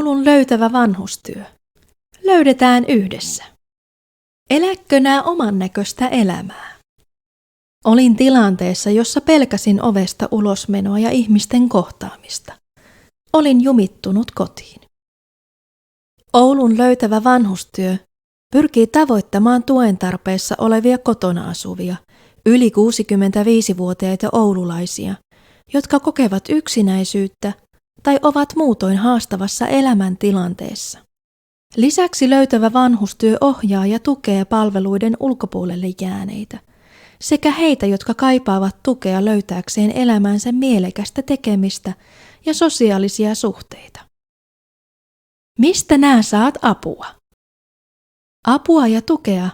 Oulun löytävä vanhustyö. Löydetään yhdessä. Elätkö nää oman näköistä elämää? Olin tilanteessa, jossa pelkäsin ovesta ulosmenoa ja ihmisten kohtaamista. Olin jumittunut kotiin. Oulun löytävä vanhustyö pyrkii tavoittamaan tuen tarpeessa olevia kotona asuvia, yli 65-vuotiaita oululaisia, jotka kokevat yksinäisyyttä tai ovat muutoin haastavassa elämäntilanteessa. Lisäksi löytävä vanhustyö ohjaa ja tukee palveluiden ulkopuolelle jääneitä, sekä heitä, jotka kaipaavat tukea löytääkseen elämänsä mielekästä tekemistä ja sosiaalisia suhteita. Mistä nää saat apua? Apua ja tukea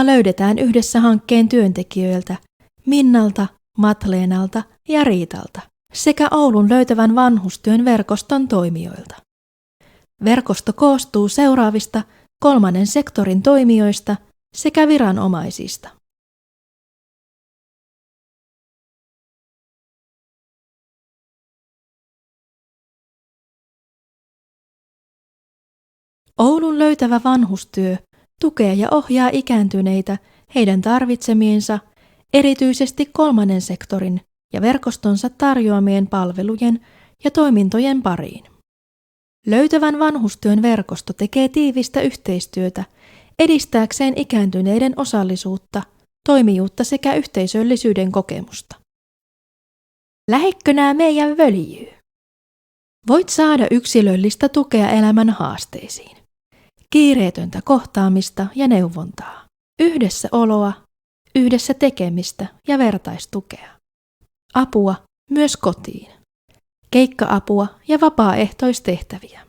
löydetään yhdessä hankkeen työntekijöiltä Minnalta, Matleenalta ja Riitalta sekä Oulun löytävän vanhustyön verkoston toimijoilta. Verkosto koostuu seuraavista kolmannen sektorin toimijoista sekä viranomaisista. Oulun löytävä vanhustyö tukee ja ohjaa ikääntyneitä heidän tarvitsemiensa, erityisesti kolmannen sektorin ja verkostonsa tarjoamien palvelujen ja toimintojen pariin. Löytävän vanhustyön verkosto tekee tiivistä yhteistyötä edistääkseen ikääntyneiden osallisuutta, toimijuutta sekä yhteisöllisyyden kokemusta. Lähetkö nää meidän völjyy? Voit saada yksilöllistä tukea elämän haasteisiin, kiireetöntä kohtaamista ja neuvontaa, yhdessäoloa, yhdessä tekemistä ja vertaistukea. Apua myös kotiin, keikka-apua ja vapaaehtoistehtäviä.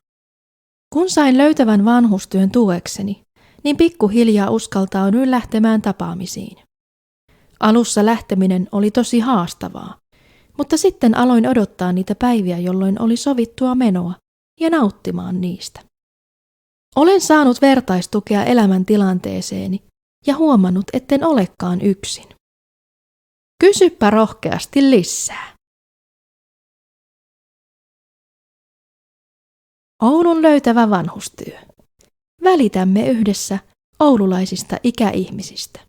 Kun sain löytävän vanhustyön tuekseni, niin pikkuhiljaa uskaltauduin lähtemään tapaamisiin. Alussa lähteminen oli tosi haastavaa, mutta sitten aloin odottaa niitä päiviä, jolloin oli sovittua menoa ja nauttimaan niistä. Olen saanut vertaistukea elämäntilanteeseeni ja huomannut, etten olekaan yksin. Kysypä rohkeasti lisää. Oulun löytävä vanhustyö. Välitämme yhdessä oululaisista ikäihmisistä.